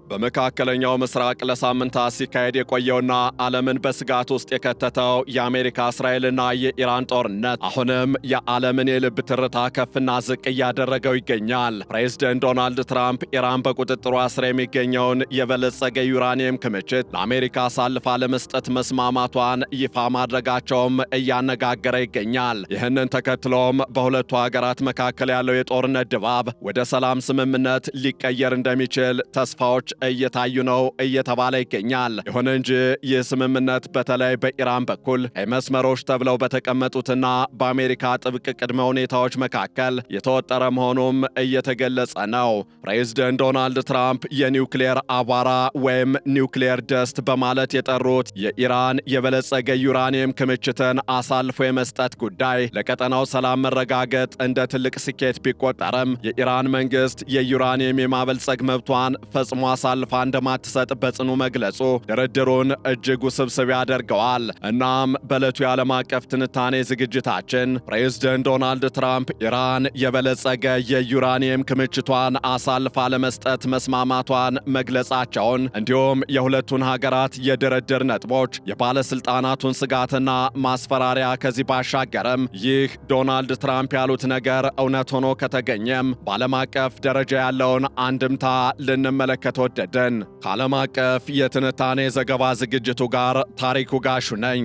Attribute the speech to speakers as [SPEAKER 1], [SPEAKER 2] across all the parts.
[SPEAKER 1] በመካከለኛው ምስራቅ ለሳምንታት ሲካሄድ የቆየውና ዓለምን በስጋት ውስጥ የከተተው የአሜሪካ እስራኤልና የኢራን ጦርነት አሁንም የዓለምን የልብ ትርታ ከፍና ዝቅ እያደረገው ይገኛል። ፕሬዝዳንት ዶናልድ ትራምፕ ኢራን በቁጥጥሯ ስር የሚገኘውን የበለጸገ ዩራኒየም ክምችት ለአሜሪካ አሳልፋ ለመስጠት መስማማቷን ይፋ ማድረጋቸውም እያነጋገረ ይገኛል። ይህንን ተከትሎም በሁለቱ ሀገራት መካከል ያለው የጦርነት ድባብ ወደ ሰላም ስምምነት ሊቀየር እንደሚችል ተስፋዎች እየታዩ ነው እየተባለ ይገኛል። ይሁን እንጂ ይህ ስምምነት በተለይ በኢራን በኩል መስመሮች ተብለው በተቀመጡትና በአሜሪካ ጥብቅ ቅድመ ሁኔታዎች መካከል የተወጠረ መሆኑም እየተገለጸ ነው። ፕሬዝዳንት ዶናልድ ትራምፕ የኒውክሌር አቧራ ወይም ኒውክሌር ደስት በማለት የጠሩት የኢራን የበለጸገ ዩራኒየም ክምችትን አሳልፎ የመስጠት ጉዳይ ለቀጠናው ሰላም መረጋገጥ እንደ ትልቅ ስኬት ቢቆጠርም የኢራን መንግስት የዩራኒየም የማበልጸግ መብቷን ፈጽሞ አሳልፋ እንደማትሰጥ በጽኑ መግለጹ ድርድሩን እጅግ ውስብስብ ያደርገዋል። እናም በዕለቱ የዓለም አቀፍ ትንታኔ ዝግጅታችን ፕሬዝዳንት ዶናልድ ትራምፕ ኢራን የበለጸገ የዩራኒየም ክምችቷን አሳልፋ ለመስጠት መስማማቷን መግለጻቸውን እንዲሁም የሁለቱን ሀገራት የድርድር ነጥቦች፣ የባለስልጣናቱን ስጋትና ማስፈራሪያ ከዚህ ባሻገርም ይህ ዶናልድ ትራምፕ ያሉት ነገር እውነት ሆኖ ከተገኘም በዓለም አቀፍ ደረጃ ያለውን አንድምታ ልንመለከት ወደድን። ከዓለም አቀፍ የትንታኔ ዘገባ ዝግጅቱ ጋር ታሪኩ ጋሹ ነኝ።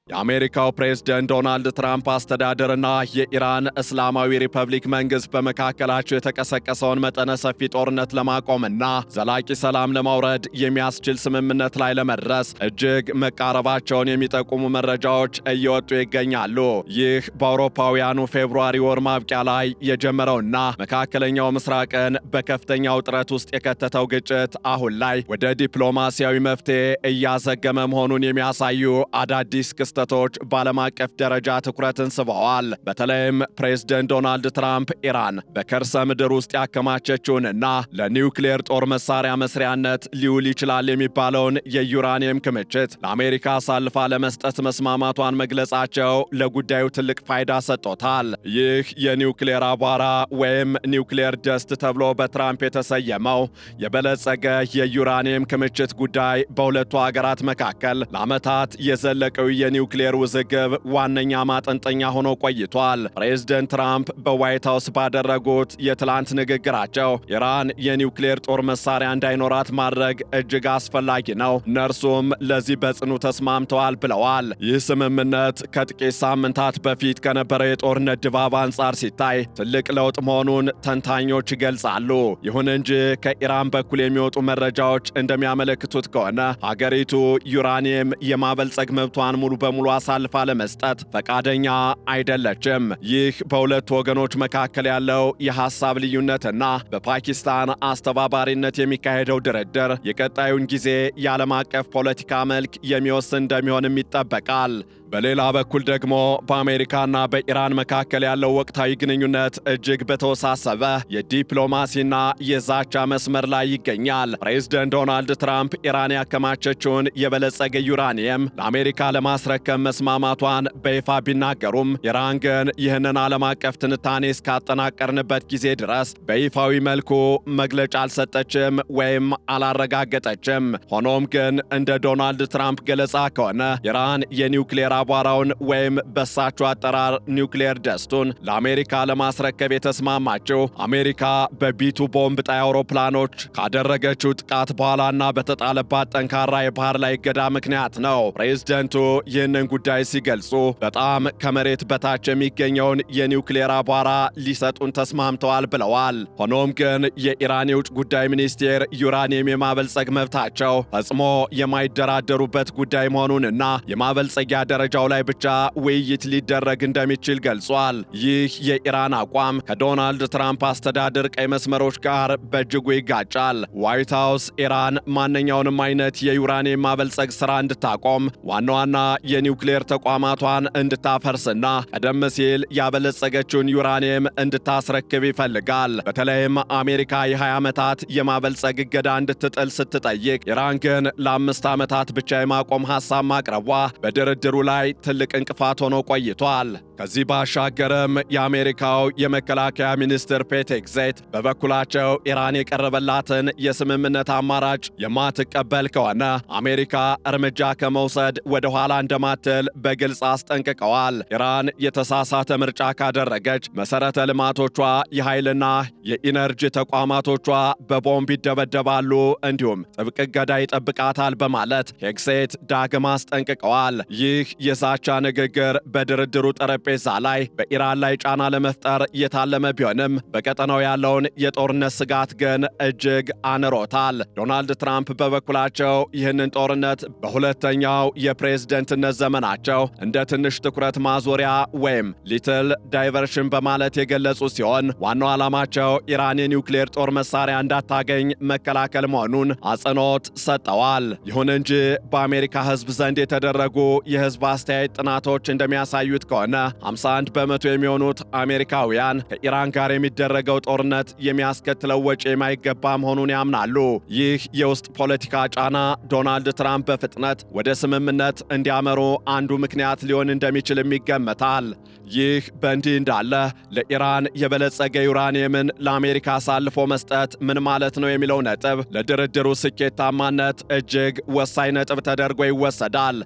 [SPEAKER 1] የአሜሪካው ፕሬዝዳንት ዶናልድ ትራምፕ አስተዳደርና የኢራን እስላማዊ ሪፐብሊክ መንግስት በመካከላቸው የተቀሰቀሰውን መጠነ ሰፊ ጦርነት ለማቆምና ዘላቂ ሰላም ለማውረድ የሚያስችል ስምምነት ላይ ለመድረስ እጅግ መቃረባቸውን የሚጠቁሙ መረጃዎች እየወጡ ይገኛሉ። ይህ በአውሮፓውያኑ ፌብሩዋሪ ወር ማብቂያ ላይ የጀመረውና መካከለኛው ምስራቅን በከፍተኛ ውጥረት ውስጥ የከተተው ግጭት አሁን ላይ ወደ ዲፕሎማሲያዊ መፍትሄ እያዘገመ መሆኑን የሚያሳዩ አዳዲስ ክስተቶች በዓለም አቀፍ ደረጃ ትኩረትን ስበዋል። በተለይም ፕሬዝዳንት ዶናልድ ትራምፕ ኢራን በከርሰ ምድር ውስጥ ያከማቸችውንና ለኒውክሌር ጦር መሳሪያ መስሪያነት ሊውል ይችላል የሚባለውን የዩራኒየም ክምችት ለአሜሪካ አሳልፋ ለመስጠት መስማማቷን መግለጻቸው ለጉዳዩ ትልቅ ፋይዳ ሰጥቶታል። ይህ የኒውክሌር አቧራ ወይም ኒውክሌር ደስት ተብሎ በትራምፕ የተሰየመው የበለጸገ የዩራኒየም ክምችት ጉዳይ በሁለቱ ሀገራት መካከል ለዓመታት የዘለቀው የኒውክሌር ውዝግብ ዋነኛ ማጠንጠኛ ሆኖ ቆይቷል። ፕሬዝዳንት ትራምፕ በዋይት ሃውስ ባደረጉት የትላንት ንግግራቸው ኢራን የኒውክሌር ጦር መሳሪያ እንዳይኖራት ማድረግ እጅግ አስፈላጊ ነው፣ እነርሱም ለዚህ በጽኑ ተስማምተዋል ብለዋል። ይህ ስምምነት ከጥቂት ሳምንታት በፊት ከነበረው የጦርነት ድባብ አንጻር ሲታይ ትልቅ ለውጥ መሆኑን ተንታኞች ይገልጻሉ። ይሁን እንጂ ከኢራን በኩል የሚወጡ መረጃዎች እንደሚያመለክቱት ከሆነ ሀገሪቱ ዩራኒየም የማበልጸግ መብቷን ሙሉ በሙሉ አሳልፋ ለመስጠት ፈቃደኛ አይደለችም። ይህ በሁለቱ ወገኖች መካከል ያለው የሐሳብ ልዩነትና በፓኪስታን አስተባባሪነት የሚካሄደው ድርድር የቀጣዩን ጊዜ የዓለም አቀፍ ፖለቲካ መልክ የሚወስን እንደሚሆንም ይጠበቃል። በሌላ በኩል ደግሞ በአሜሪካና በኢራን መካከል ያለው ወቅታዊ ግንኙነት እጅግ በተወሳሰበ የዲፕሎማሲና የዛቻ መስመር ላይ ይገኛል። ፕሬዝዳንት ዶናልድ ትራምፕ ኢራን ያከማቸችውን የበለጸገ ዩራኒየም ለአሜሪካ ለማስረከብ መስማማቷን በይፋ ቢናገሩም ኢራን ግን ይህንን ዓለም አቀፍ ትንታኔ እስካጠናቀርንበት ጊዜ ድረስ በይፋዊ መልኩ መግለጫ አልሰጠችም ወይም አላረጋገጠችም። ሆኖም ግን እንደ ዶናልድ ትራምፕ ገለጻ ከሆነ ኢራን የኒውክሌር አቧራውን ወይም በሳቸው አጠራር ኒውክሌር ደስቱን ለአሜሪካ ለማስረከብ የተስማማችው አሜሪካ በቢቱ ቦምብ ጣይ አውሮፕላኖች ካደረገችው ጥቃት በኋላና በተጣለባት ጠንካራ የባህር ላይ እገዳ ምክንያት ነው። ፕሬዝዳንቱ ይህንን ጉዳይ ሲገልጹ በጣም ከመሬት በታች የሚገኘውን የኒውክሌር አቧራ ሊሰጡን ተስማምተዋል ብለዋል። ሆኖም ግን የኢራን የውጭ ጉዳይ ሚኒስቴር ዩራኒየም የማበልጸግ መብታቸው ፈጽሞ የማይደራደሩበት ጉዳይ መሆኑንና የማበልጸጊያ ደረጃ ደረጃው ላይ ብቻ ውይይት ሊደረግ እንደሚችል ገልጿል። ይህ የኢራን አቋም ከዶናልድ ትራምፕ አስተዳደር ቀይ መስመሮች ጋር በእጅጉ ይጋጫል። ዋይት ሃውስ ኢራን ማንኛውንም አይነት የዩራኒየም ማበልጸግ ሥራ እንድታቆም፣ ዋና ዋና የኒውክሌር ተቋማቷን እንድታፈርስና ቀደም ሲል ያበለጸገችውን ዩራኒየም እንድታስረክብ ይፈልጋል። በተለይም አሜሪካ የ20 ዓመታት የማበልጸግ እገዳ እንድትጥል ስትጠይቅ፣ ኢራን ግን ለ5 ዓመታት ብቻ የማቆም ሐሳብ ማቅረቧ በድርድሩ ላይ ትልቅ እንቅፋት ሆኖ ቆይቷል። ከዚህ ባሻገርም የአሜሪካው የመከላከያ ሚኒስትር ፔት ኤግዜት በበኩላቸው ኢራን የቀረበላትን የስምምነት አማራጭ የማትቀበል ከሆነ አሜሪካ እርምጃ ከመውሰድ ወደ ኋላ እንደማትል በግልጽ አስጠንቅቀዋል። ኢራን የተሳሳተ ምርጫ ካደረገች መሠረተ ልማቶቿ፣ የኃይልና የኢነርጂ ተቋማቶቿ በቦምብ ይደበደባሉ፣ እንዲሁም ጥብቅ እገዳ ይጠብቃታል በማለት ኤግዜት ዳግም አስጠንቅቀዋል። ይህ የዛቻ ንግግር በድርድሩ ጠረጴዛ ላይ በኢራን ላይ ጫና ለመፍጠር የታለመ ቢሆንም በቀጠናው ያለውን የጦርነት ስጋት ግን እጅግ አንሮታል። ዶናልድ ትራምፕ በበኩላቸው ይህንን ጦርነት በሁለተኛው የፕሬዝደንትነት ዘመናቸው እንደ ትንሽ ትኩረት ማዞሪያ ወይም ሊትል ዳይቨርሽን በማለት የገለጹ ሲሆን ዋናው ዓላማቸው ኢራን የኒውክሌር ጦር መሳሪያ እንዳታገኝ መከላከል መሆኑን አጽንኦት ሰጠዋል። ይሁን እንጂ በአሜሪካ ሕዝብ ዘንድ የተደረጉ የሕዝብ አስተያየት ጥናቶች እንደሚያሳዩት ከሆነ 51 በመቶ የሚሆኑት አሜሪካውያን ከኢራን ጋር የሚደረገው ጦርነት የሚያስከትለው ወጪ የማይገባ መሆኑን ያምናሉ። ይህ የውስጥ ፖለቲካ ጫና ዶናልድ ትራምፕ በፍጥነት ወደ ስምምነት እንዲያመሩ አንዱ ምክንያት ሊሆን እንደሚችልም ይገመታል። ይህ በእንዲህ እንዳለ ለኢራን የበለጸገ ዩራኒየምን ለአሜሪካ አሳልፎ መስጠት ምን ማለት ነው የሚለው ነጥብ ለድርድሩ ስኬታማነት እጅግ ወሳኝ ነጥብ ተደርጎ ይወሰዳል።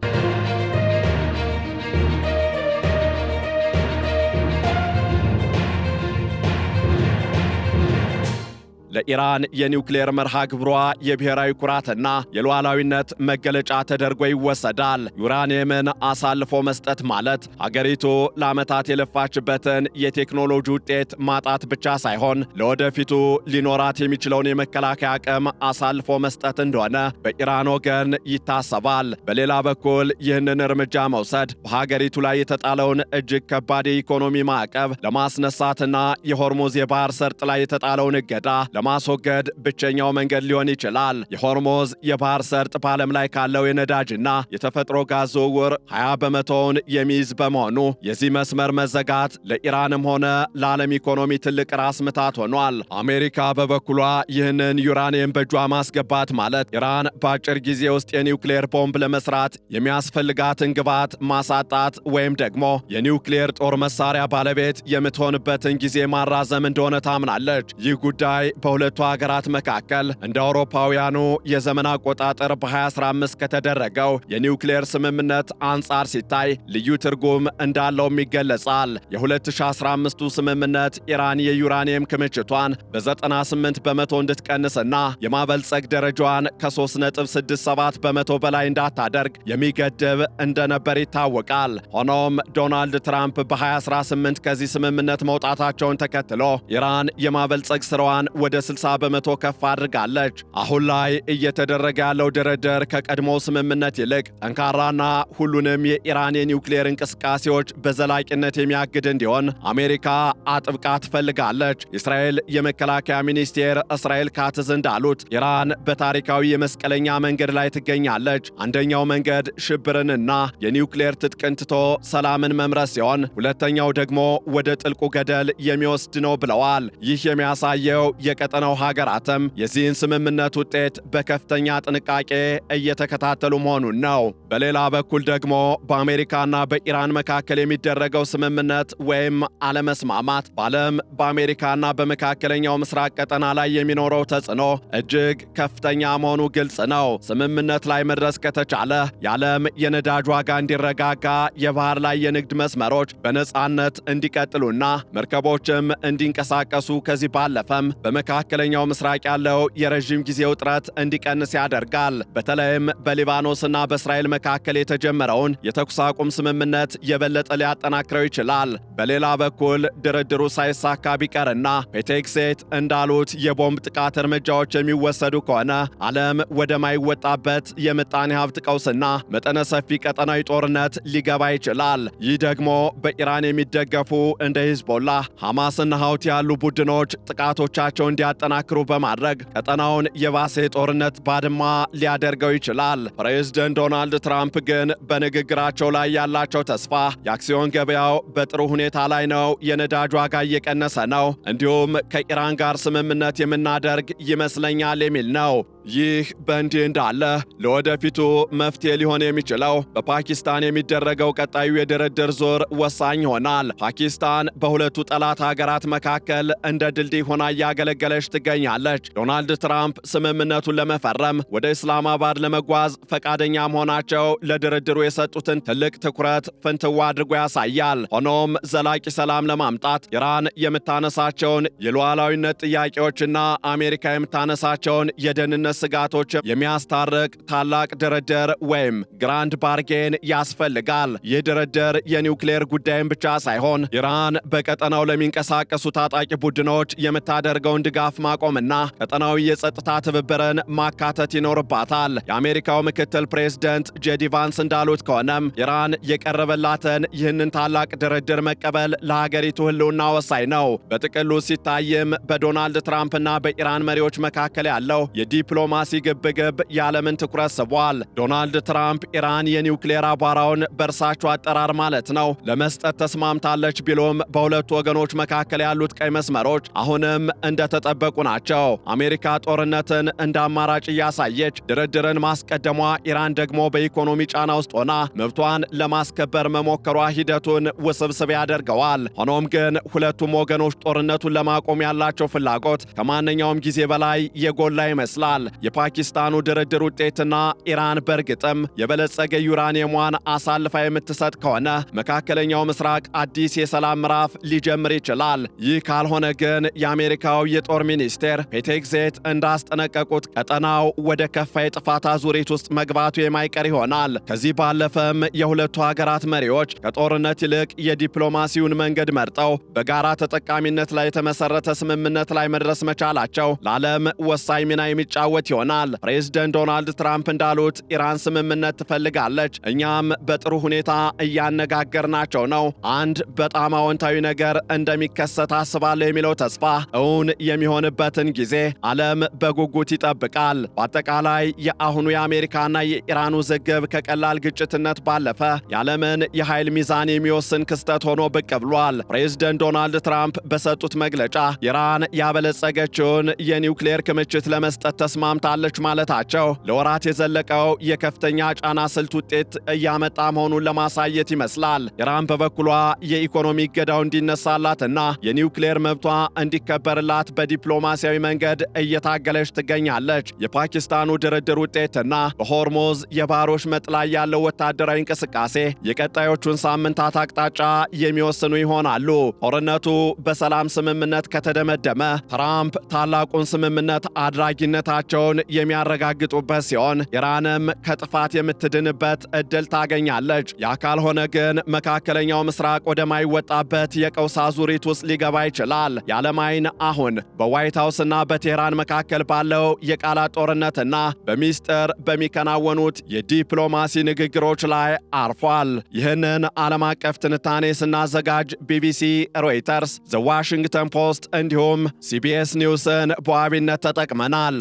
[SPEAKER 1] ለኢራን የኒውክሌር መርሃ ግብሯ የብሔራዊ ኩራትና የሉዓላዊነት መገለጫ ተደርጎ ይወሰዳል። ዩራኒየምን አሳልፎ መስጠት ማለት አገሪቱ ለዓመታት የለፋችበትን የቴክኖሎጂ ውጤት ማጣት ብቻ ሳይሆን ለወደፊቱ ሊኖራት የሚችለውን የመከላከያ አቅም አሳልፎ መስጠት እንደሆነ በኢራን ወገን ይታሰባል። በሌላ በኩል ይህንን እርምጃ መውሰድ በሀገሪቱ ላይ የተጣለውን እጅግ ከባድ የኢኮኖሚ ማዕቀብ ለማስነሳትና የሆርሙዝ የባህር ሰርጥ ላይ የተጣለውን እገዳ ለማስወገድ ብቸኛው መንገድ ሊሆን ይችላል። የሆርሙዝ የባህር ሰርጥ በዓለም ላይ ካለው የነዳጅና የተፈጥሮ ጋዝ ዝውውር 20 በመቶውን የሚይዝ በመሆኑ የዚህ መስመር መዘጋት ለኢራንም ሆነ ለዓለም ኢኮኖሚ ትልቅ ራስ ምታት ሆኗል። አሜሪካ በበኩሏ ይህንን ዩራኒየም በእጇ ማስገባት ማለት ኢራን በአጭር ጊዜ ውስጥ የኒውክሌር ቦምብ ለመስራት የሚያስፈልጋትን ግብዓት ማሳጣት ወይም ደግሞ የኒውክሌር ጦር መሳሪያ ባለቤት የምትሆንበትን ጊዜ ማራዘም እንደሆነ ታምናለች። ይህ ጉዳይ በሁለቱ ሀገራት መካከል እንደ አውሮፓውያኑ የዘመን አቆጣጠር በ2015 ከተደረገው የኒውክሌር ስምምነት አንጻር ሲታይ ልዩ ትርጉም እንዳለውም ይገለጻል። የ2015ቱ ስምምነት ኢራን የዩራኒየም ክምችቷን በ98 በመቶ እንድትቀንስና የማበልጸግ ደረጃዋን ከ3.67 በመቶ በላይ እንዳታደርግ የሚገድብ እንደነበር ይታወቃል። ሆኖም ዶናልድ ትራምፕ በ2018 ከዚህ ስምምነት መውጣታቸውን ተከትሎ ኢራን የማበልጸግ ስራዋን ወደ 60 በመቶ ከፍ አድርጋለች። አሁን ላይ እየተደረገ ያለው ድርድር ከቀድሞው ስምምነት ይልቅ ጠንካራና ሁሉንም የኢራን የኒውክሌር እንቅስቃሴዎች በዘላቂነት የሚያግድ እንዲሆን አሜሪካ አጥብቃ ትፈልጋለች። የእስራኤል የመከላከያ ሚኒስቴር እስራኤል ካትዝ እንዳሉት ኢራን በታሪካዊ የመስቀለኛ መንገድ ላይ ትገኛለች። አንደኛው መንገድ ሽብርንና የኒውክሌር ትጥቅን ትቶ ሰላምን መምረስ ሲሆን፣ ሁለተኛው ደግሞ ወደ ጥልቁ ገደል የሚወስድ ነው ብለዋል። ይህ የሚያሳየው የቀጠናው ሀገራትም የዚህን ስምምነት ውጤት በከፍተኛ ጥንቃቄ እየተከታተሉ መሆኑን ነው። በሌላ በኩል ደግሞ በአሜሪካና በኢራን መካከል የሚደረገው ስምምነት ወይም አለመስማማት በዓለም በአሜሪካና በመካከለኛው ምስራቅ ቀጠና ላይ የሚኖረው ተጽዕኖ እጅግ ከፍተኛ መሆኑ ግልጽ ነው። ስምምነት ላይ መድረስ ከተቻለ የዓለም የነዳጅ ዋጋ እንዲረጋጋ፣ የባህር ላይ የንግድ መስመሮች በነጻነት እንዲቀጥሉና መርከቦችም እንዲንቀሳቀሱ ከዚህ ባለፈም በመካ በመካከለኛው ምስራቅ ያለው የረዥም ጊዜ ውጥረት እንዲቀንስ ያደርጋል። በተለይም በሊባኖስና በእስራኤል መካከል የተጀመረውን የተኩስ አቁም ስምምነት የበለጠ ሊያጠናክረው ይችላል። በሌላ በኩል ድርድሩ ሳይሳካ ቢቀርና ፔቴክሴት እንዳሉት የቦምብ ጥቃት እርምጃዎች የሚወሰዱ ከሆነ ዓለም ወደማይወጣበት የምጣኔ ሀብት ቀውስና መጠነ ሰፊ ቀጠናዊ ጦርነት ሊገባ ይችላል። ይህ ደግሞ በኢራን የሚደገፉ እንደ ሂዝቦላህ፣ ሐማስና ሐውቲ ያሉ ቡድኖች ጥቃቶቻቸው እንዲያጠናክሩ በማድረግ ቀጠናውን የባሰ የጦርነት ባድማ ሊያደርገው ይችላል። ፕሬዝደንት ዶናልድ ትራምፕ ግን በንግግራቸው ላይ ያላቸው ተስፋ የአክሲዮን ገበያው በጥሩ ሁኔታ ላይ ነው፣ የነዳጅ ዋጋ እየቀነሰ ነው፣ እንዲሁም ከኢራን ጋር ስምምነት የምናደርግ ይመስለኛል የሚል ነው። ይህ በእንዲህ እንዳለ ለወደፊቱ መፍትሄ ሊሆን የሚችለው በፓኪስታን የሚደረገው ቀጣዩ የድርድር ዙር ወሳኝ ይሆናል። ፓኪስታን በሁለቱ ጠላት ሀገራት መካከል እንደ ድልድይ ሆና እያገለገለች ትገኛለች። ዶናልድ ትራምፕ ስምምነቱን ለመፈረም ወደ ኢስላማባድ ለመጓዝ ፈቃደኛ መሆናቸው ለድርድሩ የሰጡትን ትልቅ ትኩረት ፍንትዋ አድርጎ ያሳያል። ሆኖም ዘላቂ ሰላም ለማምጣት ኢራን የምታነሳቸውን የሉዓላዊነት ጥያቄዎችና አሜሪካ የምታነሳቸውን የደህንነት ስጋቶች የሚያስታርቅ ታላቅ ድርድር ወይም ግራንድ ባርጌን ያስፈልጋል። ይህ ድርድር የኒውክሌር ጉዳይን ብቻ ሳይሆን ኢራን በቀጠናው ለሚንቀሳቀሱ ታጣቂ ቡድኖች የምታደርገውን ድጋፍ ማቆምና ቀጠናዊ የጸጥታ ትብብርን ማካተት ይኖርባታል። የአሜሪካው ምክትል ፕሬዝደንት ጄዲ ቫንስ እንዳሉት ከሆነም ኢራን የቀረበላትን ይህንን ታላቅ ድርድር መቀበል ለሀገሪቱ ሕልውና ወሳኝ ነው። በጥቅሉ ሲታይም በዶናልድ ትራምፕና በኢራን መሪዎች መካከል ያለው የዲፕሎማሲ ግብግብ የዓለምን ትኩረት ስቧል። ዶናልድ ትራምፕ ኢራን የኒውክሌር አቧራውን በእርሳቸው አጠራር ማለት ነው ለመስጠት ተስማምታለች ቢሉም በሁለቱ ወገኖች መካከል ያሉት ቀይ መስመሮች አሁንም እንደተጠበቁ ናቸው። አሜሪካ ጦርነትን እንደ አማራጭ እያሳየች ድርድርን ማስቀደሟ፣ ኢራን ደግሞ በኢኮኖሚ ጫና ውስጥ ሆና መብቷን ለማስከበር መሞከሯ ሂደቱን ውስብስብ ያደርገዋል። ሆኖም ግን ሁለቱም ወገኖች ጦርነቱን ለማቆም ያላቸው ፍላጎት ከማንኛውም ጊዜ በላይ የጎላ ይመስላል። የፓኪስታኑ ድርድር ውጤትና ኢራን በእርግጥም የበለጸገ ዩራኒየሟን አሳልፋ የምትሰጥ ከሆነ መካከለኛው ምስራቅ አዲስ የሰላም ምዕራፍ ሊጀምር ይችላል። ይህ ካልሆነ ግን የአሜሪካው የጦር ሚኒስቴር ፔቴክሴት እንዳስጠነቀቁት ቀጠናው ወደ ከፋ የጥፋት አዙሪት ውስጥ መግባቱ የማይቀር ይሆናል። ከዚህ ባለፈም የሁለቱ ሀገራት መሪዎች ከጦርነት ይልቅ የዲፕሎማሲውን መንገድ መርጠው በጋራ ተጠቃሚነት ላይ የተመሰረተ ስምምነት ላይ መድረስ መቻላቸው ለዓለም ወሳኝ ሚና የሚጫወት ይሆናል። ፕሬዝደንት ዶናልድ ትራምፕ እንዳሉት ኢራን ስምምነት ትፈልጋለች፣ እኛም በጥሩ ሁኔታ እያነጋገርናቸው ነው። አንድ በጣም አዎንታዊ ነገር እንደሚከሰት አስባለሁ የሚለው ተስፋ እውን የሚሆንበትን ጊዜ ዓለም በጉጉት ይጠብቃል። በአጠቃላይ የአሁኑ የአሜሪካና የኢራን ውዝግብ ከቀላል ግጭትነት ባለፈ የዓለምን የኃይል ሚዛን የሚወስን ክስተት ሆኖ ብቅ ብሏል። ፕሬዝደንት ዶናልድ ትራምፕ በሰጡት መግለጫ ኢራን ያበለጸገችውን የኒውክሌር ክምችት ለመስጠት ተስማምታለች ማለታቸው ለወራት የዘለቀው የከፍተኛ ጫና ስልት ውጤት እያመጣ መሆኑን ለማሳየት ይመስላል። ኢራን በበኩሏ የኢኮኖሚ እገዳው እንዲነሳላትና የኒውክሌር መብቷ እንዲከበርላት በዲፕሎማሲያዊ መንገድ እየታገለች ትገኛለች። የፓኪስታኑ ድርድር ውጤትና በሆርሙዝ የባህር ወሽመጥ ላይ ያለው ወታደራዊ እንቅስቃሴ የቀጣዮቹን ሳምንታት አቅጣጫ የሚወስኑ ይሆናሉ። ጦርነቱ በሰላም ስምምነት ከተደመደመ ትራምፕ ታላቁን ስምምነት አድራጊነታቸውን የሚያረጋግጡበት ሲሆን ኢራንም ከጥፋት የምትድንበት ዕድል ታገኛለች። ያ ካልሆነ ግን መካከለኛው ምስራቅ ወደማይወጣበት የቀውስ አዙሪት ውስጥ ሊገባ ይችላል። የዓለም ዓይን አሁን በዋይት ሃውስና በቴህራን መካከል ባለው የቃላት ጦርነትና በሚስጥር በሚከናወኑት የዲፕሎማሲ ንግግሮች ላይ አርፏል። ይህንን ዓለም አቀፍ ትንታኔ ስናዘጋጅ ቢቢሲ፣ ሮይተርስ፣ ዘ ዋሽንግተን ፖስት እንዲሁም ሲቢኤስ ኒውስን በዋቢነት ተጠቅመናል።